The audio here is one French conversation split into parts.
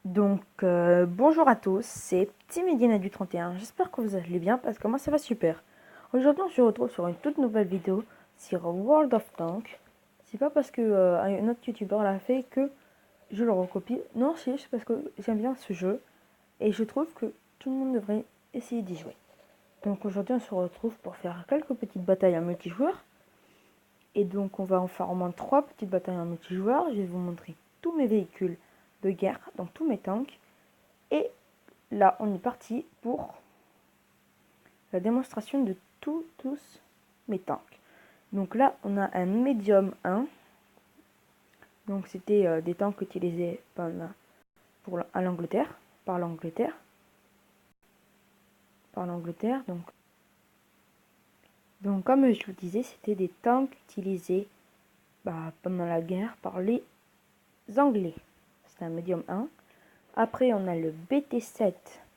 Bonjour à tous, c'est Petit Medina du 31. J'espère que vous allez bien parce que moi ça va super. Aujourd'hui, on se retrouve sur une toute nouvelle vidéo sur World of Tanks. C'est pas parce que un autre youtubeur l'a fait que je le recopie. Non, c'est juste parce que j'aime bien ce jeu et je trouve que tout le monde devrait essayer d'y jouer. Donc aujourd'hui, on se retrouve pour faire quelques petites batailles en multijoueur. Et donc, on va en faire au moins 3 petites batailles en multijoueur. Je vais vous montrer tous mes véhicules de guerre, donc tous mes tanks. Et là, on est parti pour la démonstration de tous mes tanks. Donc là, on a un Medium 1. Donc c'était des tanks utilisés à l'Angleterre, par l'Angleterre. Donc comme je vous disais, c'était des tanks utilisés pendant la guerre par les Anglais. C'est un Medium 1. Après, on a le BT7.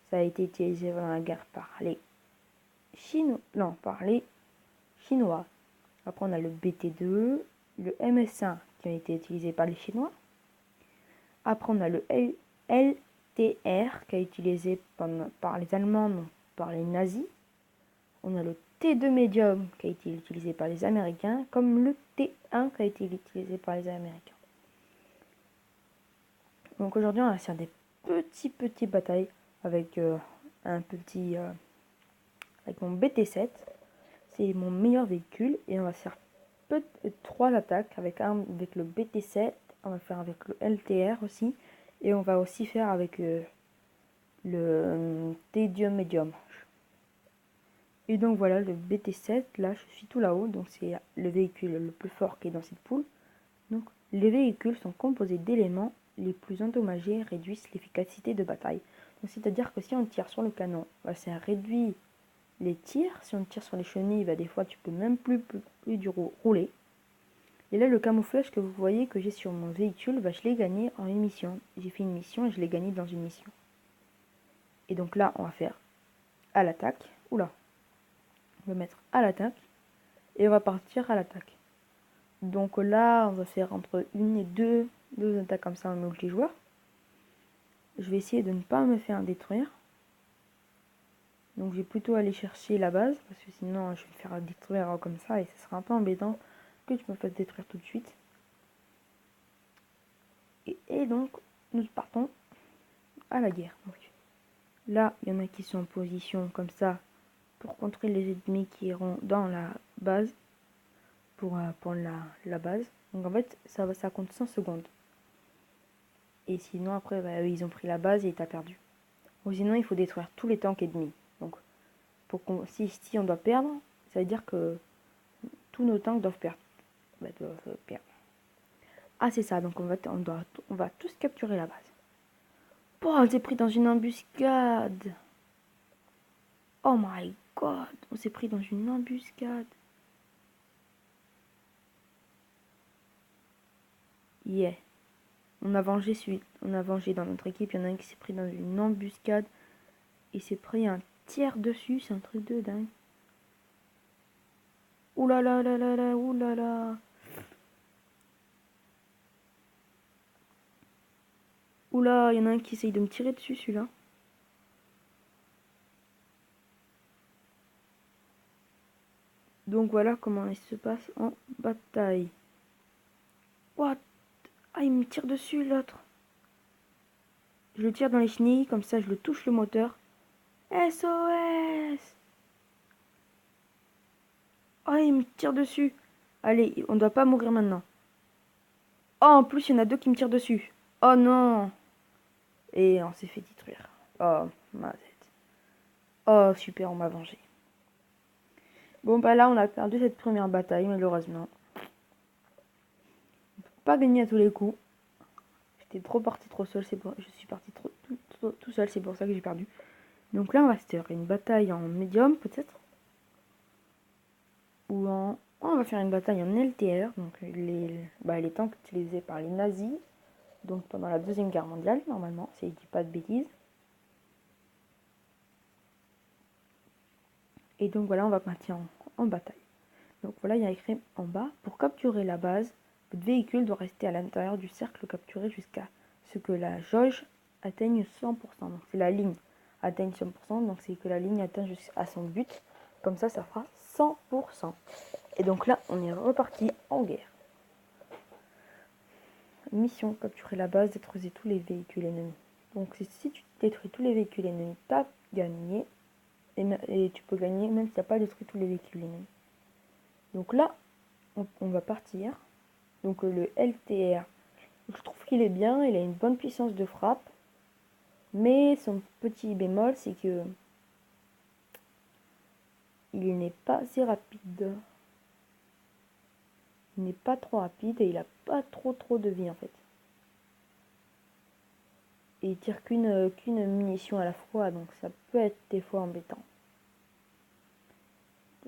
Ça a été utilisé pendant la guerre par les Chinois. Non, par les Chinois. Après, on a le BT2, le MS1 qui ont été utilisés par les Chinois. Après, on a le LTR qui a été utilisé par les Allemands, non par les nazis. On a le T2 Medium qui a été utilisé par les Américains, comme le T1 qui a été utilisé par les Américains. Donc aujourd'hui, on va faire des petites batailles avec avec mon BT7. C'est mon meilleur véhicule et on va faire 3 attaques avec le BT7, on va faire avec le LTR aussi et on va aussi faire avec le T2 Medium. Et donc voilà le BT7, là je suis tout là-haut, donc c'est le véhicule le plus fort qui est dans cette poule. Donc les véhicules sont composés d'éléments les plus endommagés réduisent l'efficacité de bataille. Donc c'est-à-dire que si on tire sur le canon, ça réduit les tirs. Si on tire sur les chenilles, des fois tu peux même plus du rouler. Et là le camouflage que vous voyez que j'ai sur mon véhicule, je l'ai gagné en une mission. J'ai fait une mission et je l'ai gagné dans une mission. Et donc là on va faire à l'attaque. Oula. On va mettre à l'attaque. Et on va partir à l'attaque. Donc là on va faire entre une et deux attaques comme ça en multijoueur. Je vais essayer de ne pas me faire détruire. Donc je vais plutôt aller chercher la base, parce que sinon je vais me faire détruire comme ça et ce sera un peu embêtant que tu me fasses détruire tout de suite. Et donc nous partons à la guerre. Donc, là il y en a qui sont en position comme ça pour contrer les ennemis qui iront dans la base pour prendre la base. Donc en fait ça compte 100 secondes. Et sinon après ils ont pris la base et t'as perdu. Ou sinon il faut détruire tous les tanks ennemis. Donc si on doit perdre, ça veut dire que tous nos tanks doivent perdre. Ah c'est ça, donc on va tous capturer la base. Oh, on s'est pris dans une embuscade. Oh my god, on s'est pris dans une embuscade. Yeah. On a vengé dans notre équipe, il y en a un qui s'est pris dans une embuscade. Il s'est pris un tiers dessus, c'est un truc de dingue. Oulala, là là là, oulala. Oula, il y en a un qui essaye de me tirer dessus, celui-là. Donc voilà comment il se passe en bataille. What? Ah, il me tire dessus, l'autre. Je le tire dans les chenilles, comme ça je le touche le moteur. SOS! Oh, il me tire dessus. Allez, on doit pas mourir maintenant. Oh, en plus, il y en a deux qui me tirent dessus. Oh non! Et on s'est fait détruire. Oh, ma tête. Oh, super, on m'a vengé. Bon, là, on a perdu cette première bataille, malheureusement. On peut pas gagner à tous les coups. J'étais trop parti trop seul, je suis parti tout seul, c'est pour ça que j'ai perdu. Donc là, on va se faire une bataille en médium, peut-être. Ou en... Oh, on va faire une bataille en LTR, donc les tanks utilisés par les nazis. Donc pendant la Deuxième Guerre mondiale, normalement, si je dis pas de bêtises. Et donc voilà, on va partir en bataille. Donc voilà, il y a écrit en bas, pour capturer la base, votre véhicule doit rester à l'intérieur du cercle capturé jusqu'à ce que la jauge atteigne 100%. Donc c'est la ligne atteigne 100%, donc c'est que la ligne atteint jusqu'à son but. Comme ça fera 100%. Et donc là, on est reparti en guerre. Mission, capturer la base, détruire tous les véhicules ennemis. Donc si tu détruis tous les véhicules ennemis, t'as gagné. Et tu peux gagner même si tu n'as pas détruit tous les véhicules ennemis. Donc là, on va partir. Donc le LTR, je trouve qu'il est bien, il a une bonne puissance de frappe. Mais son petit bémol, c'est que il n'est pas assez rapide. Il n'est pas trop rapide et il n'a pas trop de vie en fait. Et il tire qu'une munition à la fois, donc ça peut être des fois embêtant.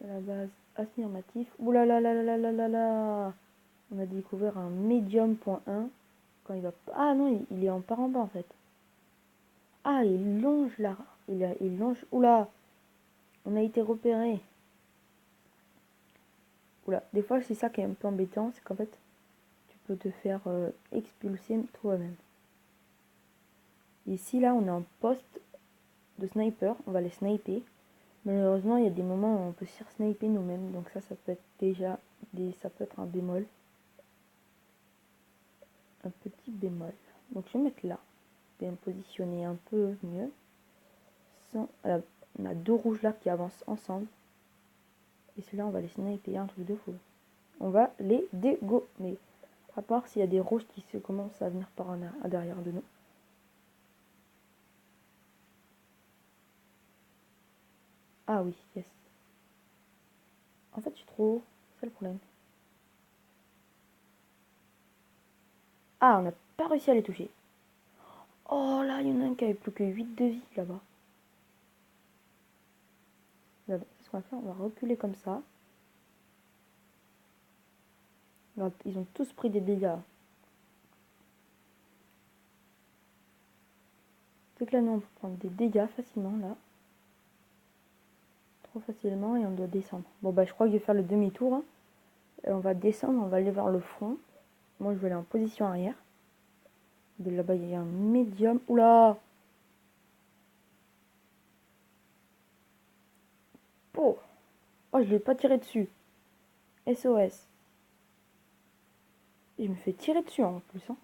De la base affirmatif. Ouh là là là là là là là. On a découvert un medium.1. Quand il va. Ah non, il est en part en bas en fait. Ah, il longe là. Il longe. Oula. On a été repéré. Oula. Des fois, c'est ça qui est un peu embêtant. C'est qu'en fait, tu peux te faire expulser toi-même. Ici, là, on est en poste de sniper. On va les sniper. Malheureusement, il y a des moments où on peut se faire sniper nous-mêmes. Donc ça peut être déjà ça peut être un bémol. Un petit bémol. Donc je vais mettre là. Bien positionner un peu mieux. On a deux rouges là qui avancent ensemble. Et celui-là, on va les sniper, un truc de fou. On va les dégommer. À part s'il y a des rouges qui se commencent à venir par à derrière de nous. Ah oui, yes. En fait, je suis trop haut. C'est le problème. Ah, on n'a pas réussi à les toucher. Oh là, il y en a un qui avait plus que 8 de vie là-bas. Ce qu'on va faire, on va reculer comme ça. Regarde, ils ont tous pris des dégâts. C'est que là, nous, on peut prendre des dégâts facilement, là. Trop facilement, et on doit descendre. Bon, bah, je crois que je vais faire le demi-tour. Hein. Et on va descendre, on va aller vers le front. Moi, je vais aller en position arrière. De là-bas, il y a un médium. Oula! Oh! Oh, je ne l'ai pas tiré dessus. SOS. Et je me fais tirer dessus en plus. Hein.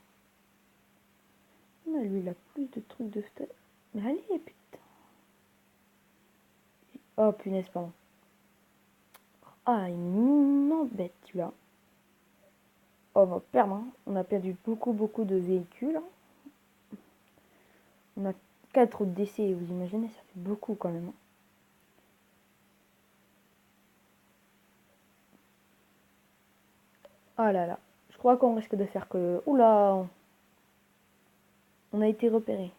Mais lui, il a plus de trucs de tête. Mais allez, putain. Oh, punaise, pardon. Ah, il m'embête, celui-là. Oh, on va perdre. Hein. On a perdu beaucoup de véhicules. Hein. On a 4 décès, vous imaginez, ça fait beaucoup quand même. Hein. Ah là là. Je crois qu'on risque de faire que... Oula! On a été repéré.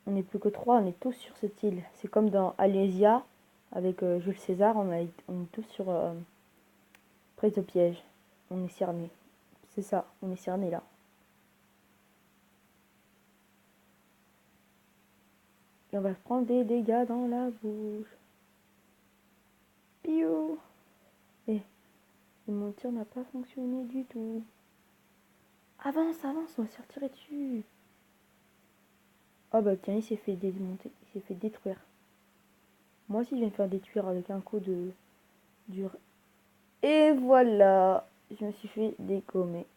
On n'est plus que 3, on est tous sur cette île. C'est comme dans Alésia, avec Jules César, on est tous sur... près de piège. On est cerné. C'est ça, on est cerné là. Et on va se prendre des dégâts dans la bouche. Piou! Et mon tir n'a pas fonctionné du tout. Avance, on va se faire tirer dessus. Oh bah tiens, il s'est fait démonter, il s'est fait détruire. Moi aussi je vais me faire détruire avec un coup de dur. Et voilà, je me suis fait dégommer.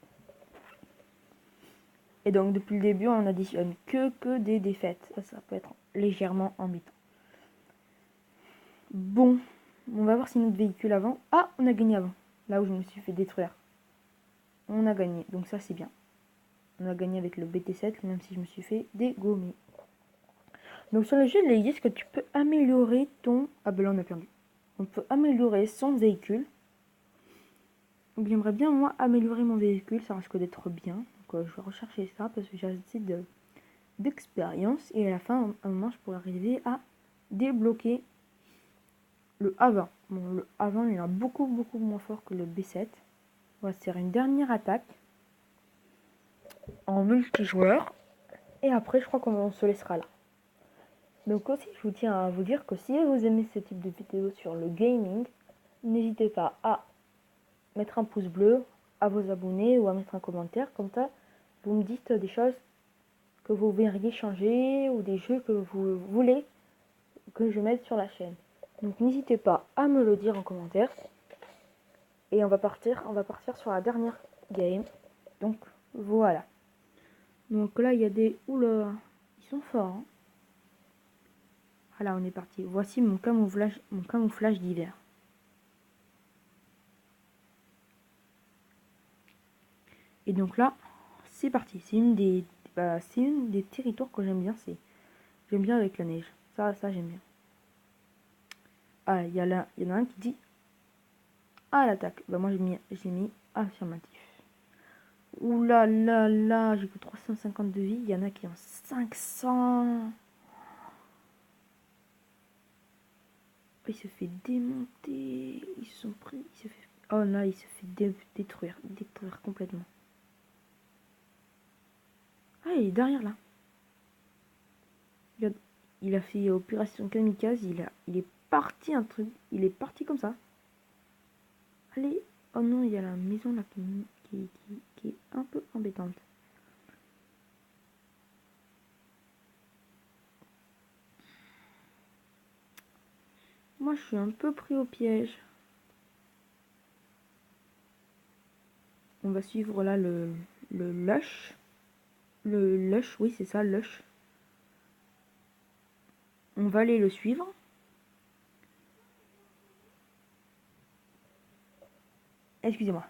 Et donc depuis le début on n'additionne que des défaites. Ça peut être légèrement embêtant. Bon, on va voir si notre véhicule avant... Ah, on a gagné avant. Là où je me suis fait détruire. On a gagné, donc ça c'est bien. On a gagné avec le BT7, même si je me suis fait dégommer. Donc sur le jeu de League, est-ce que tu peux améliorer ton... Ah ben là on a perdu. On peut améliorer son véhicule. Donc j'aimerais bien moi améliorer mon véhicule, ça risque d'être bien. Donc je vais rechercher ça parce que j'ai assez d'expérience. Et à la fin, à un moment, je pourrais arriver à débloquer le A20. Bon, le A20 il est beaucoup moins fort que le B7. On va se faire une dernière attaque en multijoueur. Et après, je crois qu'on se laissera là. Donc aussi, je vous tiens à vous dire que si vous aimez ce type de vidéo sur le gaming, n'hésitez pas à mettre un pouce bleu, à vous abonner ou à mettre un commentaire. Comme ça, vous me dites des choses que vous verriez changer ou des jeux que vous voulez que je mette sur la chaîne. Donc n'hésitez pas à me le dire en commentaire. Et on va partir sur la dernière game. Donc voilà. Donc là il y a des... Oula, ils sont forts. Hein. Voilà, on est parti. Voici mon camouflage d'hiver. Et donc là, c'est parti. C'est une des territoires que j'aime bien. J'aime bien avec la neige. Ça j'aime bien. Ah, il y en a un qui dit à l'attaque. Bah moi j'ai mis affirmatif. Ouh là là là, j'ai que 350 de vie. Il y en a qui ont 500. Il se fait démonter. Ils se sont pris. Oh là, il se fait détruire complètement. Ah, il est derrière là. Regarde, il a fait opération kamikaze. Il est parti un truc. Il est parti comme ça. Allez. Oh non, il y a la maison là qui est un peu embêtante. Moi, je suis un peu pris au piège. On va suivre là le lush. Le lush, oui, c'est ça, lush. On va aller le suivre. Excusez-moi.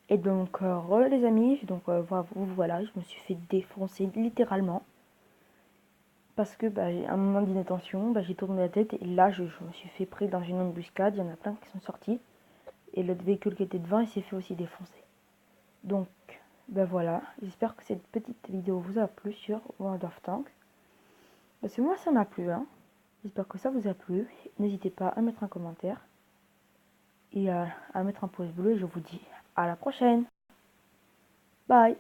Et donc, les amis, donc voilà, je me suis fait défoncer littéralement. Parce que à un moment d'inattention, j'ai tourné la tête et là, je me suis fait pris dans une embuscade. Il y en a plein qui sont sortis. Et l'autre véhicule qui était devant, il s'est fait aussi défoncer. Donc, voilà. J'espère que cette petite vidéo vous a plu sur World of Tanks. Parce que moi, ça m'a plu. Hein. J'espère que ça vous a plu. N'hésitez pas à mettre un commentaire. Et à mettre un pouce bleu. Et je vous dis à la prochaine. Bye.